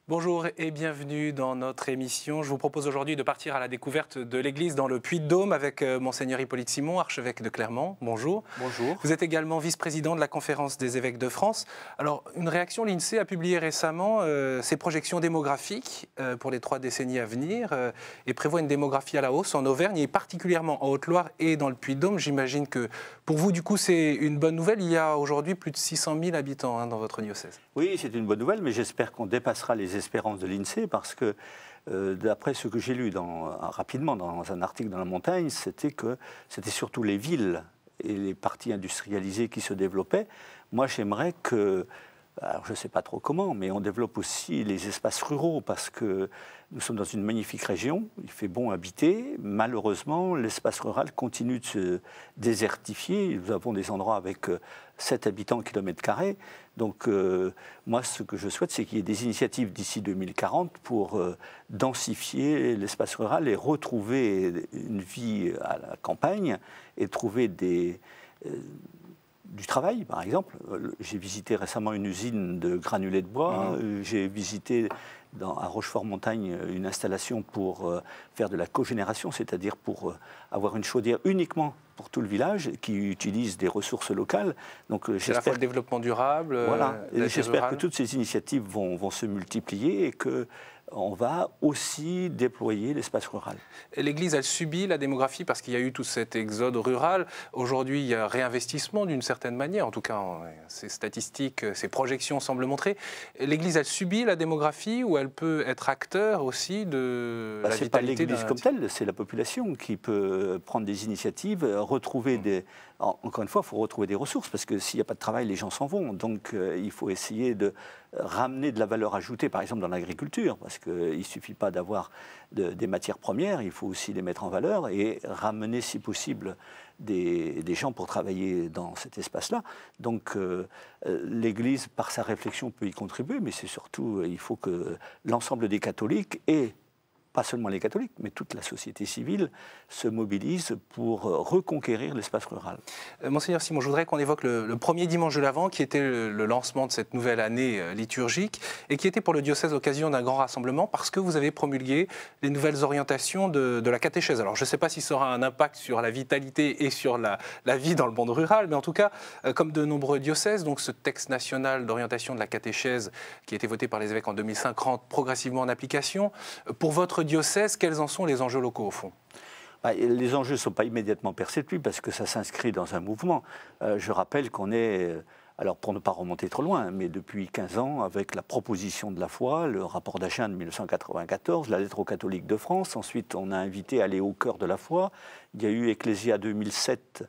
Bonjour et bienvenue dans notre émission. Je vous propose aujourd'hui de partir à la découverte de l'église dans le Puy-de-Dôme avec Monseigneur Hippolyte Simon, archevêque de Clermont. Bonjour. Bonjour. Vous êtes également vice-président de la Conférence des évêques de France. Alors, une réaction, l'INSEE a publié récemment ses projections démographiques pour les 3 décennies à venir et prévoit une démographie à la hausse en Auvergne et particulièrement en Haute-Loire et dans le Puy-de-Dôme. J'imagine que pour vous, du coup, c'est une bonne nouvelle. Il y a aujourd'hui plus de 600 000 habitants dans votre diocèse. Oui, c'est une bonne nouvelle, mais j'espère qu'on dépassera les espérances de l'INSEE parce que, d'après ce que j'ai lu rapidement dans un article dans La Montagne, c'était que c'était surtout les villes et les parties industrialisées qui se développaient. Moi, j'aimerais que, alors je ne sais pas trop comment, mais on développe aussi les espaces ruraux parce que nous sommes dans une magnifique région, il fait bon habiter. Malheureusement, l'espace rural continue de se désertifier. Nous avons des endroits avec 7 habitants au kilomètre carré. Donc, moi, ce que je souhaite, c'est qu'il y ait des initiatives d'ici 2040 pour densifier l'espace rural et retrouver une vie à la campagne et trouver du travail, par exemple. J'ai visité récemment une usine de granulés de bois. J'ai visité à Rochefort-Montagne une installation pour faire de la cogénération, c'est-à-dire pour avoir une chaudière uniquement pour tout le village qui utilise des ressources locales. Donc, c'est à la fois le développement durable. Voilà. J'espère que toutes ces initiatives vont se multiplier et que on va aussi déployer l'espace rural. L'Église, elle subit la démographie parce qu'il y a eu tout cet exode rural. Aujourd'hui, il y a réinvestissement d'une certaine manière. En tout cas, ces statistiques, ces projections semblent montrer. L'Église, elle subit la démographie ou elle peut être acteur aussi de la vitalité. Ce n'est pas l'Église comme telle, c'est la population qui peut prendre des initiatives, retrouver des... Encore une fois, il faut retrouver des ressources parce que s'il n'y a pas de travail, les gens s'en vont. Donc, il faut essayer de ramener de la valeur ajoutée, par exemple dans l'agriculture, parce qu'il ne suffit pas d'avoir des matières premières, il faut aussi les mettre en valeur et ramener, si possible, des gens pour travailler dans cet espace-là. Donc, l'Église, par sa réflexion, peut y contribuer, mais c'est surtout, il faut que l'ensemble des catholiques et pas seulement les catholiques, mais toute la société civile se mobilise pour reconquérir l'espace rural. Monseigneur Simon, je voudrais qu'on évoque le premier dimanche de l'Avent, qui était le lancement de cette nouvelle année liturgique, et qui était pour le diocèse l'occasion d'un grand rassemblement, parce que vous avez promulgué les nouvelles orientations de la catéchèse. Alors, je ne sais pas si ça aura un impact sur la vitalité et sur la vie dans le monde rural, mais en tout cas, comme de nombreux diocèses, donc ce texte national d'orientation de la catéchèse, qui a été voté par les évêques en 2005, rentre progressivement en application. Pour votre diocèse, quels en sont les enjeux locaux au fond ? Les enjeux ne sont pas immédiatement perceptibles parce que ça s'inscrit dans un mouvement. Je rappelle qu'on est, alors pour ne pas remonter trop loin, mais depuis 15 ans, avec la proposition de la foi, le rapport d'Agen de 1994, la lettre aux catholiques de France, ensuite on a invité à aller au cœur de la foi, il y a eu Ecclésia 2007,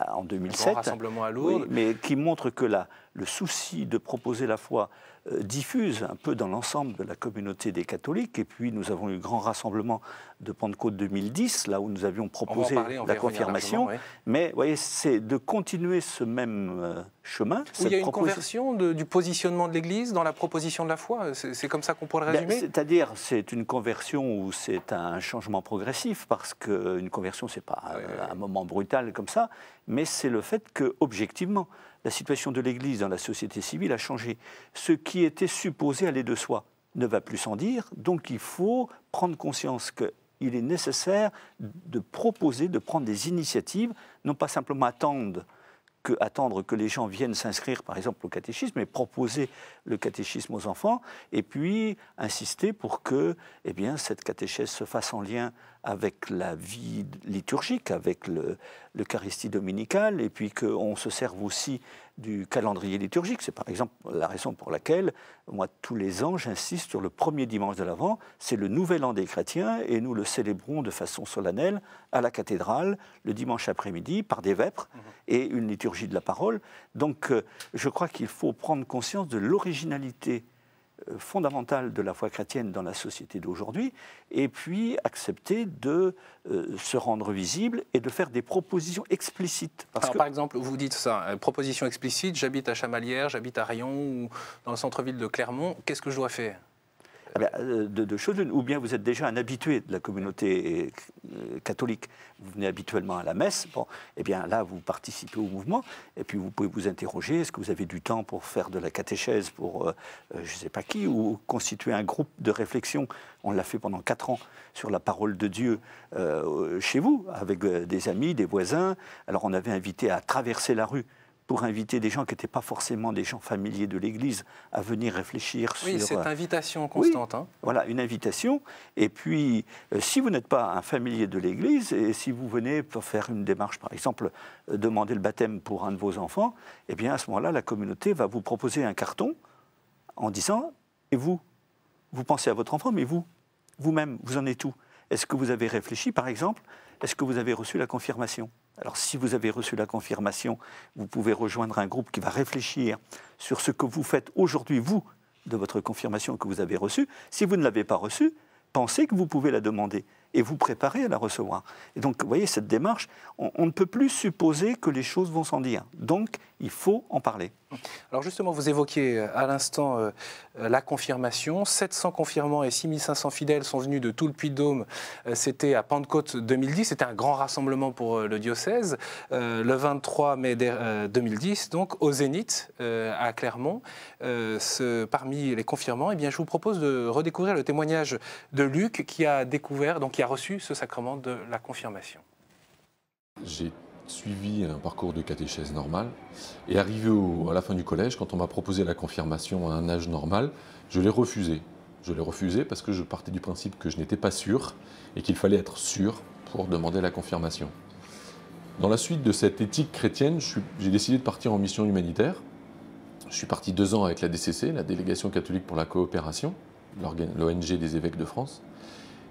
en 2007, un grand rassemblement à Lourdes, oui, mais qui montre que le souci de proposer la foi diffuse un peu dans l'ensemble de la communauté des catholiques. Et puis nous avons eu le grand rassemblement de Pentecôte 2010, là où nous avions proposé la confirmation. Oui. Mais vous voyez, c'est de continuer ce même chemin. Où il y a une conversion du positionnement de l'Église dans la proposition de la foi. C'est comme ça qu'on pourrait le résumer. C'est-à-dire, c'est une conversion où c'est un changement progressif, parce qu'une conversion, ce n'est pas un moment brutal comme ça, mais c'est le fait que, objectivement, la situation de l'Église dans la société civile a changé. Ce qui était supposé aller de soi ne va plus sans dire, donc il faut prendre conscience qu'il est nécessaire de proposer, de prendre des initiatives, non pas simplement attendre que les gens viennent s'inscrire, par exemple, au catéchisme, mais proposer le catéchisme aux enfants, et puis insister pour que cette catéchèse se fasse en lien avec la vie liturgique, avec l'Eucharistie dominicale, et puis qu'on se serve aussi du calendrier liturgique. C'est par exemple la raison pour laquelle, moi, tous les ans, j'insiste sur le premier dimanche de l'Avent, c'est le nouvel an des chrétiens, et nous le célébrons de façon solennelle à la cathédrale, le dimanche après-midi, par des vêpres, et une liturgie de la parole. Donc, je crois qu'il faut prendre conscience de l'originalité fondamentale de la foi chrétienne dans la société d'aujourd'hui, et puis accepter de se rendre visible et de faire des propositions explicites. Par exemple, vous dites ça, proposition explicite, j'habite à Chamalières, j'habite à Rion ou dans le centre-ville de Clermont, qu'est-ce que je dois faire ? Deux choses. Ou bien vous êtes déjà un habitué de la communauté catholique, vous venez habituellement à la messe, bon, eh bien là vous participez au mouvement, et puis vous pouvez vous interroger, est-ce que vous avez du temps pour faire de la catéchèse pour je ne sais pas qui, ou constituer un groupe de réflexion. On l'a fait pendant 4 ans sur la parole de Dieu chez vous, avec des amis, des voisins. Alors on avait invité à traverser la rue pour inviter des gens qui n'étaient pas forcément des gens familiers de l'Église à venir réfléchir sur... Oui, cette invitation constante. Oui, voilà, une invitation. Et puis, si vous n'êtes pas un familier de l'Église, et si vous venez pour faire une démarche, par exemple, demander le baptême pour un de vos enfants, eh bien, à ce moment-là, la communauté va vous proposer un carton en disant, et vous pensez à votre enfant, mais vous-même, vous en êtes où? Est-ce que vous avez réfléchi, par exemple, est-ce que vous avez reçu la confirmation? Alors, si vous avez reçu la confirmation, vous pouvez rejoindre un groupe qui va réfléchir sur ce que vous faites aujourd'hui, vous, de votre confirmation que vous avez reçue. Si vous ne l'avez pas reçue, pensez que vous pouvez la demander et vous préparer à la recevoir. Et donc, vous voyez, cette démarche, on ne peut plus supposer que les choses vont s'en dire. Donc, il faut en parler. Alors justement, vous évoquiez à l'instant la confirmation. 700 confirmants et 6500 fidèles sont venus de tout le Puy-de-Dôme. C'était à Pentecôte 2010. C'était un grand rassemblement pour le diocèse. Le 23 mai 2010, donc au Zénith, à Clermont. Parmi les confirmants, eh bien, je vous propose de redécouvrir le témoignage de Luc qui a découvert, donc qui a reçu ce sacrement de la confirmation. J'ai suivi un parcours de catéchèse normal et arrivé à la fin du collège, quand on m'a proposé la confirmation à un âge normal, je l'ai refusé. Je l'ai refusé parce que je partais du principe que je n'étais pas sûr et qu'il fallait être sûr pour demander la confirmation. Dans la suite de cette éthique chrétienne, j'ai décidé de partir en mission humanitaire. Je suis parti 2 ans avec la DCC, la Délégation catholique pour la coopération, l'ONG des évêques de France.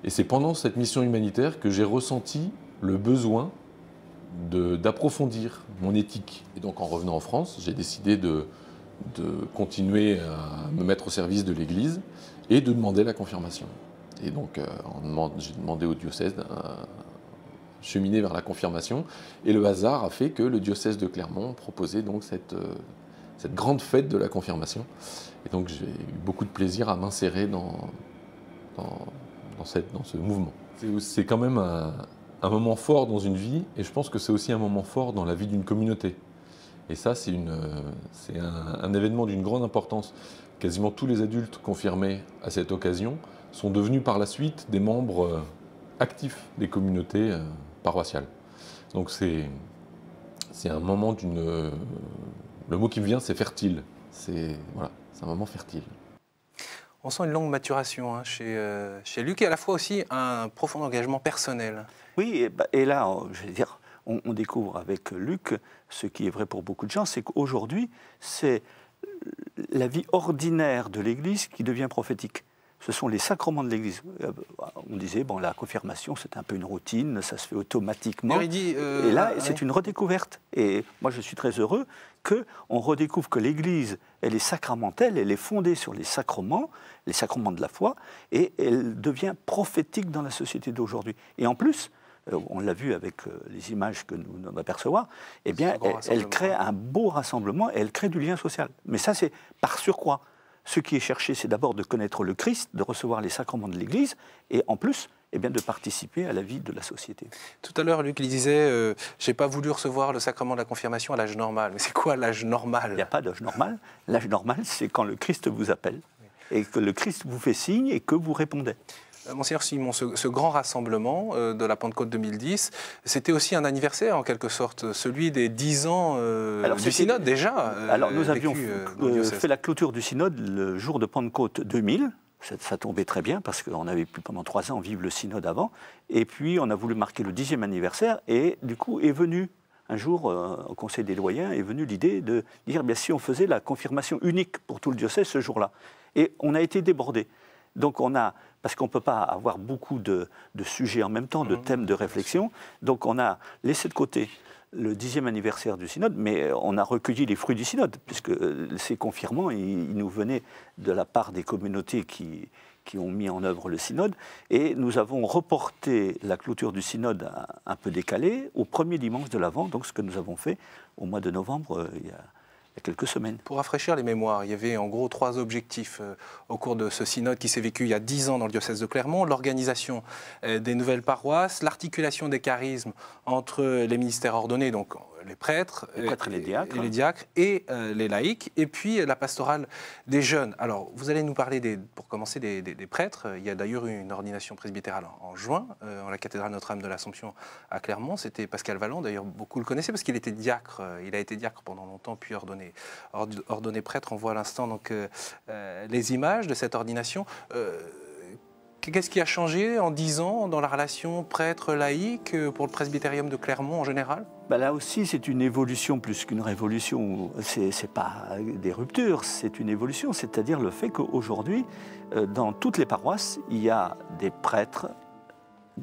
Et c'est pendant cette mission humanitaire que j'ai ressenti le besoin d'approfondir mon éthique. Et donc en revenant en France, j'ai décidé de continuer à me mettre au service de l'Église et de demander la confirmation. Et donc j'ai demandé au diocèse de cheminer vers la confirmation. Et le hasard a fait que le diocèse de Clermont proposait donc cette grande fête de la confirmation. Et donc j'ai eu beaucoup de plaisir à m'insérer dans ce mouvement. C'est quand même un moment fort dans une vie, et je pense que c'est aussi un moment fort dans la vie d'une communauté. Et ça, c'est un événement d'une grande importance. Quasiment tous les adultes confirmés à cette occasion sont devenus par la suite des membres actifs des communautés paroissiales. Donc c'est un moment le mot qui me vient, c'est fertile. C'est un moment fertile. On sent une longue maturation chez Luc et à la fois aussi un profond engagement personnel. Oui, et là, je vais dire, on découvre avec Luc ce qui est vrai pour beaucoup de gens, c'est qu'aujourd'hui, c'est la vie ordinaire de l'Église qui devient prophétique. Ce sont les sacrements de l'Église. On disait, bon, la confirmation, c'est un peu une routine, ça se fait automatiquement. Et là, c'est une redécouverte. Et moi, je suis très heureux qu'on redécouvre que l'Église, elle est sacramentelle, elle est fondée sur les sacrements de la foi, et elle devient prophétique dans la société d'aujourd'hui. Et en plus, on l'a vu avec les images que nous allons apercevoir, eh bien, elle crée un beau rassemblement et elle crée du lien social. Mais ça, c'est par surcroît. Ce qui est cherché, c'est d'abord de connaître le Christ, de recevoir les sacrements de l'Église, et en plus, eh bien, de participer à la vie de la société. Tout à l'heure, Luc, il disait j'ai pas voulu recevoir le sacrement de la confirmation à l'âge normal. Mais c'est quoi l'âge normal? Il n'y a pas d'âge normal. L'âge normal, c'est quand le Christ vous appelle, et que le Christ vous fait signe et que vous répondez. Monseigneur Simon, ce grand rassemblement de la Pentecôte 2010, c'était aussi un anniversaire en quelque sorte, celui des 10 ans du synode déjà. Alors nous avions fait la clôture du synode le jour de Pentecôte 2000. Ça tombait très bien parce qu'on avait pu pendant 3 ans vivre le synode avant. Et puis on a voulu marquer le 10e anniversaire et du coup est venu un jour au Conseil des doyens est venue l'idée de dire bien si on faisait la confirmation unique pour tout le diocèse ce jour-là. Et on a été débordés. Donc parce qu'on ne peut pas avoir beaucoup de sujets en même temps, de thèmes de réflexion, donc on a laissé de côté le 10e anniversaire du synode, mais on a recueilli les fruits du synode, puisque ces confirmants, ils nous venaient de la part des communautés qui ont mis en œuvre le synode, et nous avons reporté la clôture du synode un peu décalée au premier dimanche de l'Avent, donc ce que nous avons fait au mois de novembre, il y il y a quelques semaines. Pour rafraîchir les mémoires, il y avait en gros 3 objectifs au cours de ce synode qui s'est vécu il y a 10 ans dans le diocèse de Clermont: l'organisation des nouvelles paroisses, l'articulation des charismes entre les ministères ordonnés, donc les prêtres et les diacres et les laïcs, et puis la pastorale des jeunes. Alors, vous allez nous parler, pour commencer, des prêtres. Il y a d'ailleurs eu une ordination presbytérale en juin, en la cathédrale Notre-Dame de l'Assomption à Clermont. C'était Pascal Valland, d'ailleurs beaucoup le connaissaient parce qu'il était diacre. Il a été diacre pendant longtemps, puis ordonné prêtre. On voit à l'instant donc les images de cette ordination. Qu'est-ce qui a changé en 10 ans dans la relation prêtre-laïque pour le presbytérium de Clermont en général? Là aussi, c'est une évolution plus qu'une révolution. Ce n'est pas des ruptures, c'est une évolution. C'est-à-dire le fait qu'aujourd'hui, dans toutes les paroisses, il y a des prêtres,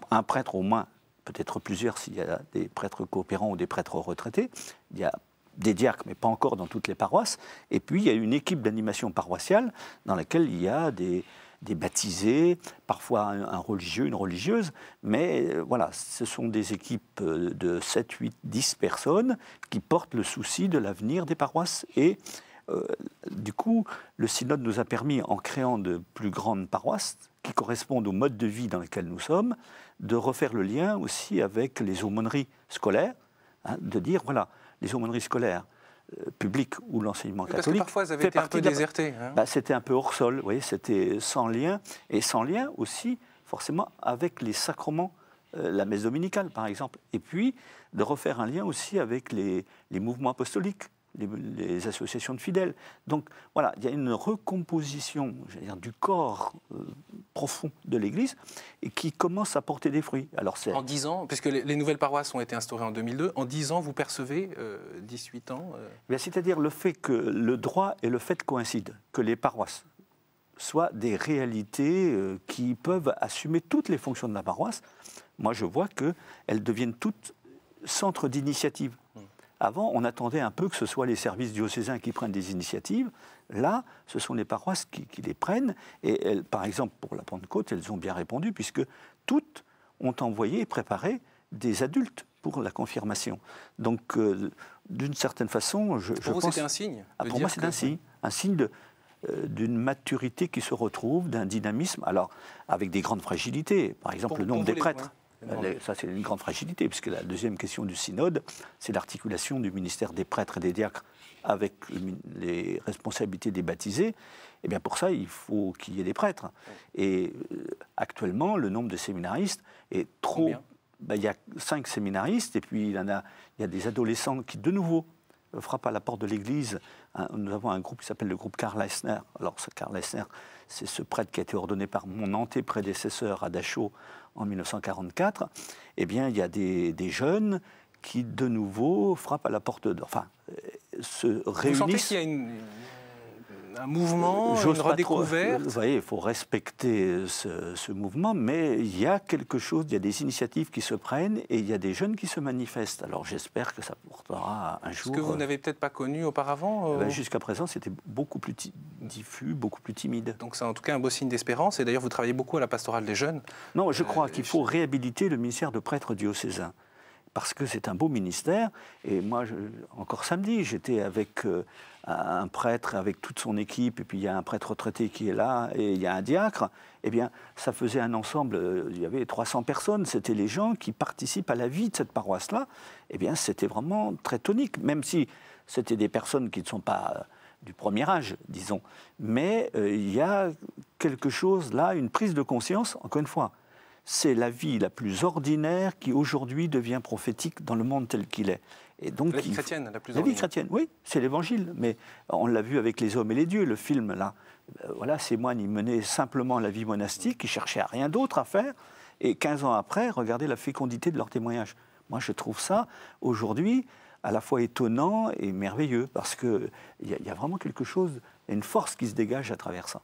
un prêtre au moins, peut-être plusieurs s'il y a des prêtres coopérants ou des prêtres retraités. Il y a des diacres, mais pas encore dans toutes les paroisses. Et puis, il y a une équipe d'animation paroissiale dans laquelle il y a des baptisés, parfois un religieux, une religieuse, mais voilà, ce sont des équipes de 7, 8, 10 personnes qui portent le souci de l'avenir des paroisses. Et du coup, le synode nous a permis, en créant de plus grandes paroisses qui correspondent au mode de vie dans lequel nous sommes, de refaire le lien aussi avec les aumôneries scolaires, de dire, voilà, les aumôneries scolaires, public ou l'enseignement catholique. Parce que parfois, elles avaient été un peu désertées. C'était un peu hors sol, oui, c'était sans lien, et sans lien aussi, forcément, avec les sacrements, la messe dominicale, par exemple. Et puis, de refaire un lien aussi avec les mouvements apostoliques, les associations de fidèles. Donc, voilà, il y a une recomposition, j'allais dire, du corps profond de l'Église et qui commence à porter des fruits. Alors, en 10 ans, puisque les nouvelles paroisses ont été instaurées en 2002, en 10 ans, vous percevez 18 ans C'est-à-dire le fait que le droit et le fait coïncident, que les paroisses soient des réalités qui peuvent assumer toutes les fonctions de la paroisse. Moi, je vois qu'elles deviennent toutes centres d'initiative. Avant, on attendait un peu que ce soit les services diocésains qui prennent des initiatives. Là, ce sont les paroisses qui les prennent. Et elles, par exemple, pour la Pentecôte, elles ont bien répondu, puisque toutes ont envoyé et préparé des adultes pour la confirmation. Donc, d'une certaine façon, je pour vous, pense... c'était un signe? Pour moi, c'est un signe d'une maturité qui se retrouve, d'un dynamisme, alors avec des grandes fragilités. Par exemple, le nombre des prêtres. Ça, c'est une grande fragilité, puisque la deuxième question du synode, c'est l'articulation du ministère des prêtres et des diacres avec les responsabilités des baptisés. Et bien pour ça, il faut qu'il y ait des prêtres. Et actuellement, le nombre de séminaristes est trop... Il y a 5 séminaristes, et puis il y a des adolescents qui, de nouveau, frappent à la porte de l'Église. Nous avons un groupe qui s'appelle le groupe Karl Leissner. Alors, ce Karl Leissner, c'est ce prêtre qui a été ordonné par mon antéprédécesseur à Dachau en 1944. Eh bien, il y a des jeunes qui, de nouveau, frappent à la porte se réunissent. Vous sentez qu'il y a un mouvement, une redécouverte? Vous voyez, il faut respecter ce mouvement, mais il y a quelque chose, il y a des initiatives qui se prennent et il y a des jeunes qui se manifestent. Alors j'espère que ça portera un jour... Ce que vous n'avez peut-être pas connu auparavant Jusqu'à présent, c'était beaucoup plus diffus, beaucoup plus timide. Donc c'est en tout cas un beau signe d'espérance. Et d'ailleurs, vous travaillez beaucoup à la pastorale des jeunes. Non, je crois qu'il faut réhabiliter le ministère de prêtre diocésain. Parce que c'est un beau ministère. Et moi, encore samedi, j'étais avec un prêtre, avec toute son équipe, et puis il y a un prêtre retraité qui est là, et il y a un diacre. Eh bien, ça faisait un ensemble, il y avait 300 personnes, c'était les gens qui participent à la vie de cette paroisse-là. Eh bien, c'était vraiment très tonique, même si c'était des personnes qui ne sont pas du premier âge, disons. Mais il y a quelque chose là, une prise de conscience, encore une fois. C'est la vie la plus ordinaire qui aujourd'hui devient prophétique dans le monde tel qu'il est. Et donc, la vie chrétienne, la plus ordinaire. La vie chrétienne, oui, c'est l'évangile. Mais on l'a vu avec Les Hommes et les Dieux, le film là. Voilà, ces moines, ils menaient simplement la vie monastique, ils cherchaient à rien d'autre à faire. Et 15 ans après, regardez la fécondité de leur témoignage. Moi, je trouve ça, aujourd'hui, à la fois étonnant et merveilleux, parce qu'il y a vraiment quelque chose, une force qui se dégage à travers ça.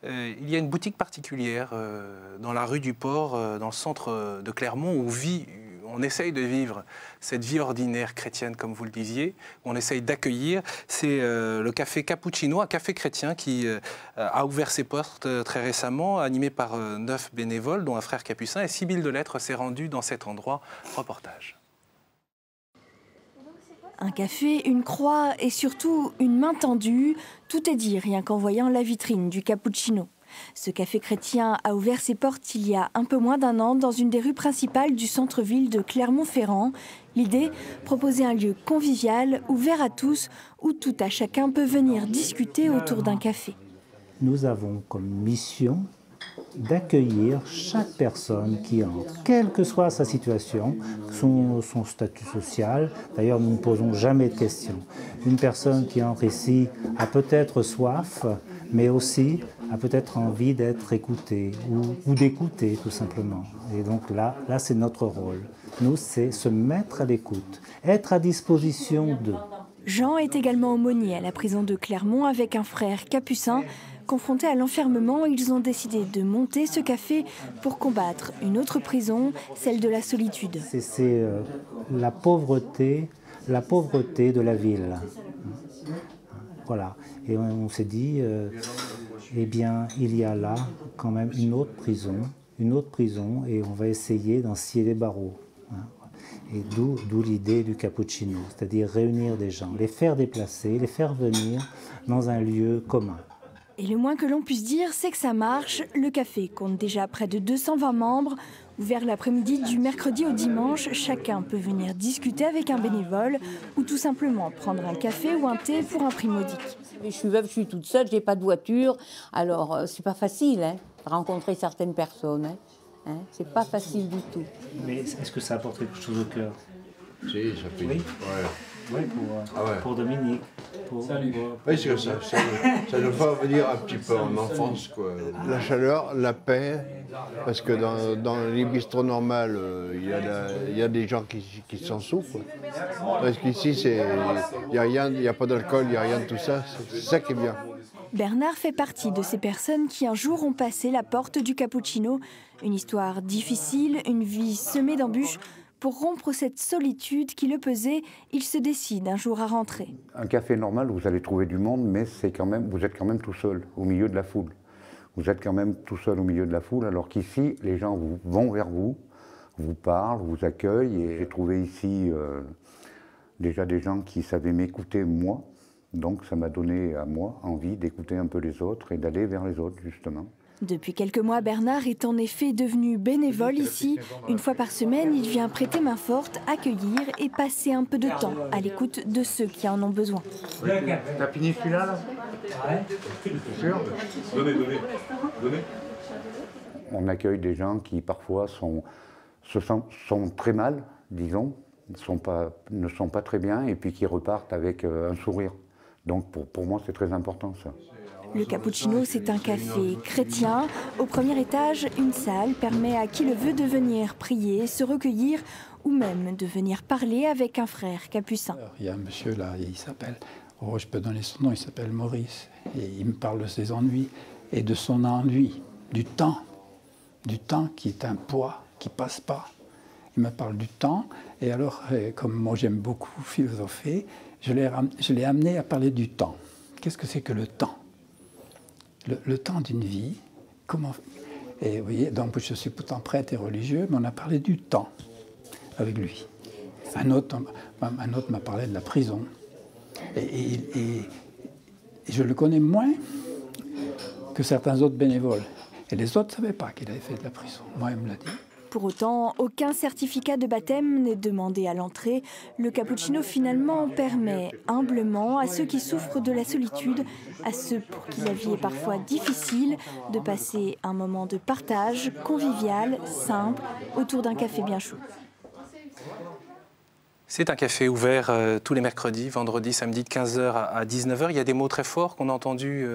Il y a une boutique particulière dans la rue du Port, dans le centre de Clermont, où on essaye de vivre cette vie ordinaire chrétienne, comme vous le disiez, on essaye d'accueillir. C'est le café Cappuccino, un café chrétien qui a ouvert ses portes très récemment, animé par 9 bénévoles, dont un frère capucin, et Sibylle Delettre s'est rendue dans cet endroit. Reportage. Donc c'est quoi Un café, une croix et surtout une main tendue, tout est dit rien qu'en voyant la vitrine du cappuccino. Ce café chrétien a ouvert ses portes il y a un peu moins d'un an dans une des rues principales du centre-ville de Clermont-Ferrand. L'idée, proposer un lieu convivial, ouvert à tous, où tout à chacun peut venir discuter autour d'un café. Nous avons comme mission d'accueillir chaque personne qui entre, quelle que soit sa situation, son statut social. D'ailleurs, nous ne posons jamais de questions. Une personne qui entre ici a peut-être soif, mais aussi a peut-être envie d'être écoutée ou d'écouter tout simplement. Et donc là c'est notre rôle. Nous, c'est se mettre à l'écoute, être à disposition d'eux. Jean est également aumônier à la prison de Clermont avec un frère capucin. Confrontés à l'enfermement, ils ont décidé de monter ce café pour combattre une autre prison, celle de la solitude. C'est la pauvreté de la ville. Voilà. Et on s'est dit, eh bien, il y a là quand même une autre prison, et on va essayer d'en scier les barreaux. Et d'où l'idée du cappuccino, c'est-à-dire réunir des gens, les faire déplacer, les faire venir dans un lieu commun. Et le moins que l'on puisse dire, c'est que ça marche. Le café compte déjà près de 220 membres. Ouvert l'après-midi du mercredi au dimanche, chacun peut venir discuter avec un bénévole ou tout simplement prendre un café ou un thé pour un prix modique. Je suis veuve, je suis toute seule, j'ai pas de voiture, alors c'est pas facile de rencontrer certaines personnes. C'est pas facile du tout. Mais est-ce que ça apporte quelque chose au cœur? Si, ça fait. Oui. Ouais. Oui, pour Dominique. Salut. Oui, c'est ça nous fait revenir un petit peu en enfance, quoi. La chaleur, la paix, parce que dans les bistrots normales, il y a des gens qui s'en souffrent. Parce qu'ici, il n'y a pas d'alcool, il n'y a rien de tout ça. C'est ça qui est bien. Bernard fait partie de ces personnes qui un jour ont passé la porte du cappuccino. Une histoire difficile, une vie semée d'embûches. Pour rompre cette solitude qui le pesait, il se décide un jour à rentrer. Un café normal, vous allez trouver du monde, mais vous êtes quand même tout seul, au milieu de la foule. Vous êtes quand même tout seul au milieu de la foule, alors qu'ici, les gens vont vers vous, vous parlent, vous accueillent. Et j'ai trouvé ici déjà des gens qui savaient m'écouter, moi. Donc ça m'a donné à moi envie d'écouter un peu les autres et d'aller vers les autres, justement. Depuis quelques mois, Bernard est en effet devenu bénévole ici. Une fois par semaine, il vient prêter main forte, accueillir et passer un peu de temps à l'écoute de ceux qui en ont besoin. T'as fini celui-là, là? Ouais. Sûr? Donnez. On accueille des gens qui parfois sont très mal, disons, ne sont pas très bien et puis qui repartent avec un sourire. Donc pour moi, c'est très important ça. Le cappuccino, c'est un café chrétien. Au premier étage, une salle permet à qui le veut de venir prier, se recueillir ou même de venir parler avec un frère capucin. Alors, il y a un monsieur là, il s'appelle, je peux donner son nom, il s'appelle Maurice. Et il me parle de ses ennuis et de son ennui, du temps qui est un poids qui passe pas. Il me parle du temps et alors, comme moi j'aime beaucoup philosopher, je l'ai amené à parler du temps. Qu'est-ce que c'est que le temps ? Le temps d'une vie, comment... Et vous voyez, donc je suis pourtant prêtre et religieux, mais on a parlé du temps avec lui. Un autre m'a parlé de la prison. Et je le connais moins que certains autres bénévoles. Et les autres ne savaient pas qu'il avait fait de la prison. Moi, il me l'a dit. Pour autant, aucun certificat de baptême n'est demandé à l'entrée. Le cappuccino, finalement, permet humblement à ceux qui souffrent de la solitude, à ceux pour qui la vie est parfois difficile, de passer un moment de partage convivial, simple, autour d'un café bien chaud. C'est un café ouvert tous les mercredis, vendredis, samedi de 15h à 19h. Il y a des mots très forts qu'on a entendus,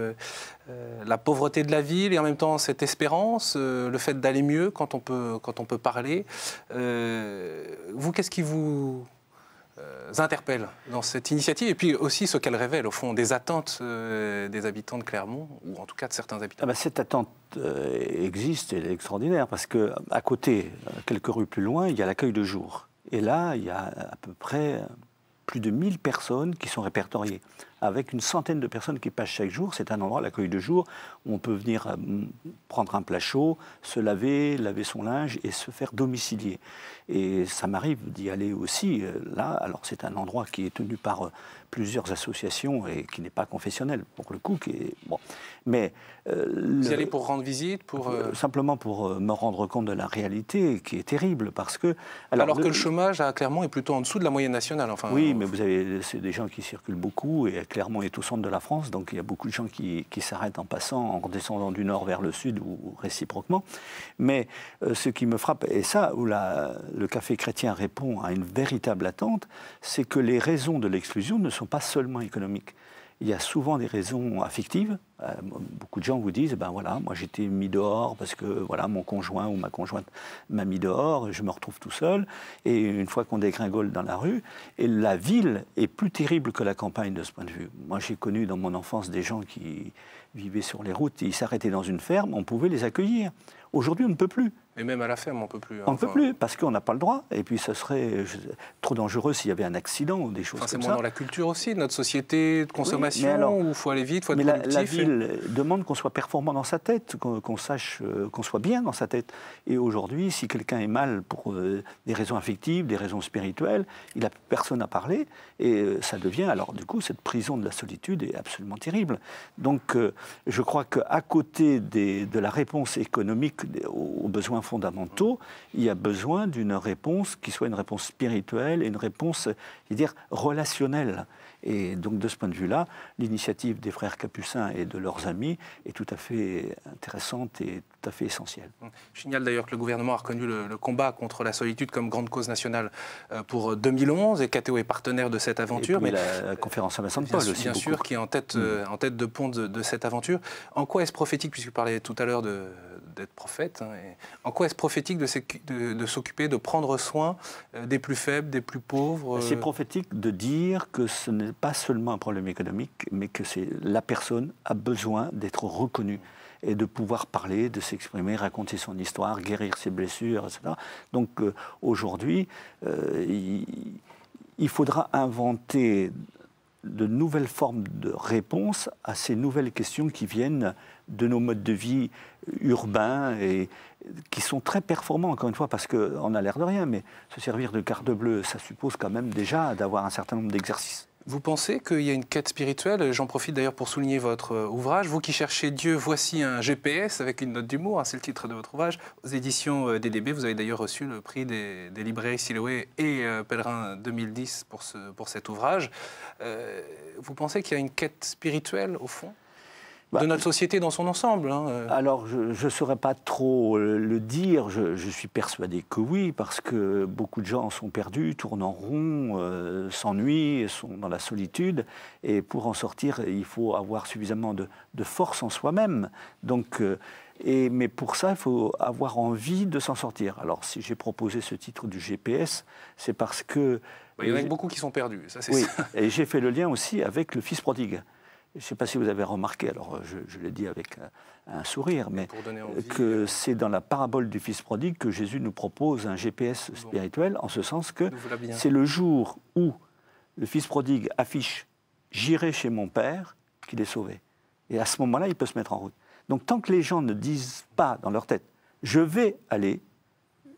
la pauvreté de la ville et en même temps cette espérance, le fait d'aller mieux quand on peut parler. Vous, qu'est-ce qui vous interpelle dans cette initiative et puis aussi ce qu'elle révèle au fond des attentes des habitants de Clermont ou en tout cas de certains habitants? Cette attente existe, elle est extraordinaire parce qu'à côté, quelques rues plus loin, il y a l'accueil de jour. Et là, il y a à peu près plus de 1000 personnes qui sont répertoriées, avec une centaine de personnes qui passent chaque jour. C'est un endroit, l'accueil de jour, où on peut venir prendre un plat chaud, se laver, laver son linge et se faire domicilier. Et ça m'arrive d'y aller aussi là. Alors c'est un endroit qui est tenu par plusieurs associations et qui n'est pas confessionnel, pour le coup. Bon. Mais, vous y allez pour rendre visite simplement pour me rendre compte de la réalité qui est terrible. Parce que, alors que le chômage à Clermont est plutôt en dessous de la moyenne nationale. Enfin, oui, mais c'est des gens qui circulent beaucoup et Clermont est au centre de la France, donc il y a beaucoup de gens qui s'arrêtent en passant, en descendant du nord vers le sud ou réciproquement. Mais ce qui me frappe, et ça, où le Café Chrétien répond à une véritable attente, c'est que les raisons de l'exclusion ne sont pas seulement économiques. Il y a souvent des raisons affectives. Beaucoup de gens vous disent, ben voilà, moi j'étais mis dehors parce que voilà, mon conjoint ou ma conjointe m'a mis dehors, je me retrouve tout seul. Et une fois qu'on dégringole dans la rue, et la ville est plus terrible que la campagne de ce point de vue. Moi j'ai connu dans mon enfance des gens qui vivaient sur les routes, ils s'arrêtaient dans une ferme, on pouvait les accueillir. Aujourd'hui on ne peut plus. Et même à la ferme, on ne peut plus. On ne peut plus, parce qu'on n'a pas le droit. Et puis, ce serait trop dangereux s'il y avait un accident ou des choses comme ça. C'est moins dans la culture aussi, de notre société de consommation, où il faut aller vite, il faut être productif. La ville demande qu'on soit performant dans sa tête, qu'on sache, qu'on soit bien dans sa tête. Et aujourd'hui, si quelqu'un est mal pour des raisons affectives, des raisons spirituelles, il n'a personne à parler. Et ça devient, alors du coup, cette prison de la solitude est absolument terrible. Donc, je crois qu'à côté de la réponse économique aux besoins fondamentaux, il y a besoin d'une réponse qui soit une réponse spirituelle et une réponse, relationnelle. Et donc, de ce point de vue-là, l'initiative des frères Capucins et de leurs amis est tout à fait intéressante et tout à fait essentielle. Je signale d'ailleurs que le gouvernement a reconnu le combat contre la solitude comme grande cause nationale pour 2011, et KTO est partenaire de cette aventure. Mais la conférence à Vincent-Paul aussi. Bien sûr, qui est en tête de pont de cette aventure. En quoi est-ce prophétique, puisque vous parliez tout à l'heure d'être prophète, en quoi est-ce prophétique de s'occuper, de prendre soin des plus faibles, des plus pauvres C'est prophétique de dire que ce n'est pas seulement un problème économique, mais que la personne a besoin d'être reconnue et de pouvoir parler, de s'exprimer, raconter son histoire, guérir ses blessures, etc. Donc aujourd'hui, il faudra inventer de nouvelles formes de réponses à ces nouvelles questions qui viennent de nos modes de vie urbains et qui sont très performants, encore une fois, parce qu'on a l'air de rien, mais se servir de carte bleue, ça suppose quand même déjà d'avoir un certain nombre d'exercices. Vous pensez qu'il y a une quête spirituelle? J'en profite d'ailleurs pour souligner votre ouvrage. Vous qui cherchez Dieu, voici un GPS avec une note d'humour, c'est le titre de votre ouvrage. Aux éditions DDB, vous avez d'ailleurs reçu le prix des librairies Siloé et Pèlerin 2010 pour cet ouvrage. Vous pensez qu'il y a une quête spirituelle, au fond, de notre société dans son ensemble? Alors, je ne saurais pas trop le dire. Je suis persuadé que oui, parce que beaucoup de gens sont perdus, tournent en rond, s'ennuient, sont dans la solitude. Et pour en sortir, il faut avoir suffisamment de force en soi-même. Donc, mais pour ça, il faut avoir envie de s'en sortir. Alors, si j'ai proposé ce titre du GPS, c'est parce que... Il y en a beaucoup qui sont perdus, ça c'est oui, ça. Et j'ai fait le lien aussi avec le Fils prodigue. Je ne sais pas si vous avez remarqué, alors je l'ai dit avec un sourire, mais que c'est dans la parabole du Fils prodigue que Jésus nous propose un GPS spirituel, en ce sens que c'est le jour où le Fils prodigue affiche « J'irai chez mon Père » qu'il est sauvé. Et à ce moment-là, il peut se mettre en route. Donc tant que les gens ne disent pas dans leur tête « Je vais aller,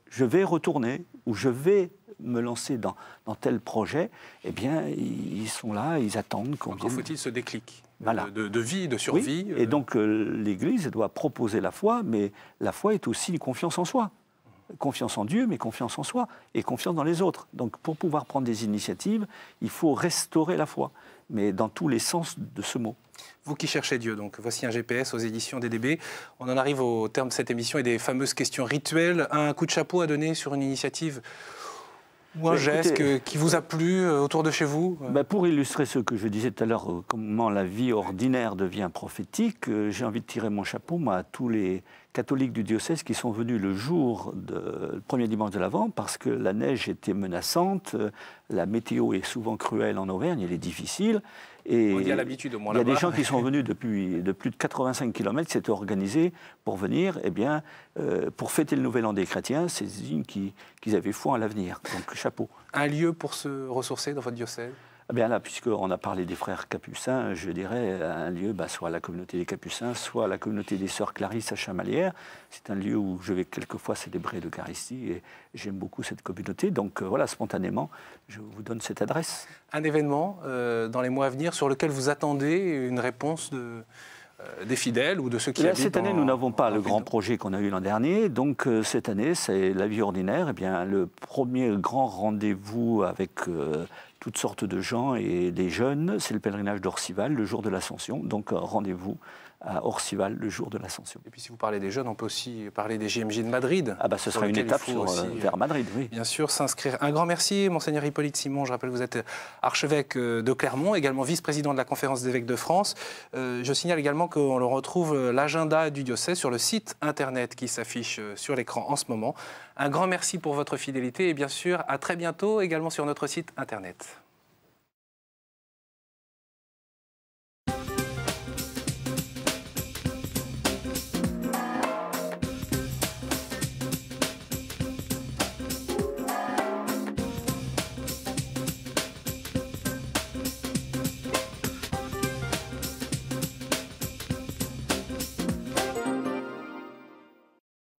je vais retourner » ou « Je vais me lancer dans tel projet », eh bien, ils sont là, ils attendent qu'on vienne. Encore faut-il ce déclic voilà. de vie, de survie. Oui, et donc l'Église doit proposer la foi, mais la foi est aussi une confiance en soi. Confiance en Dieu, mais confiance en soi, et confiance dans les autres. Donc pour pouvoir prendre des initiatives, il faut restaurer la foi, mais dans tous les sens de ce mot. Vous qui cherchez Dieu, donc voici un GPS aux éditions DDB. On en arrive au terme de cette émission et des fameuses questions rituelles. Un coup de chapeau à donner sur une initiative ou un geste qui vous a plu autour de chez vous? Pour illustrer ce que je disais tout à l'heure, comment la vie ordinaire devient prophétique, j'ai envie de tirer mon chapeau à tous les catholiques du diocèse qui sont venus le jour le premier dimanche de l'Avent parce que la neige était menaçante, la météo est souvent cruelle en Auvergne, elle est difficile. Et il y a l'habitude au moins là-bas. Il y a des gens qui Ouais. sont venus de plus de 85 km, s'étaient organisés pour venir, pour fêter le Nouvel An des chrétiens, c'est signe qu'ils avaient foi en l'avenir. Donc chapeau. Un lieu pour se ressourcer dans votre diocèse? Bien là, puisqu'on a parlé des frères Capucins, je dirais un lieu, soit la communauté des Capucins, soit la communauté des Sœurs Clarisse à Chamalières. C'est un lieu où je vais quelquefois célébrer l'Eucharistie et j'aime beaucoup cette communauté. Donc voilà, spontanément, je vous donne cette adresse. Un événement dans les mois à venir sur lequel vous attendez une réponse des fidèles ou de ceux qui habitent cette année, nous n'avons pas le grand projet qu'on a eu l'an dernier. Donc cette année, c'est la vie ordinaire. Eh bien, le premier grand rendez-vous avec toutes sortes de gens et des jeunes, c'est le pèlerinage d'Orcival, le jour de l'Ascension. Donc rendez-vous à Orcival, le jour de l'Ascension. Et puis si vous parlez des jeunes, on peut aussi parler des JMJ de Madrid. Ce sera une étape vers Madrid, oui. Bien sûr, s'inscrire. Un grand merci, Monseigneur Hippolyte Simon. Je rappelle que vous êtes archevêque de Clermont, également vice-président de la Conférence des évêques de France. Je signale également qu'on le retrouve l'agenda du diocèse sur le site internet qui s'affiche sur l'écran en ce moment. Un grand merci pour votre fidélité et bien sûr, à très bientôt également sur notre site internet.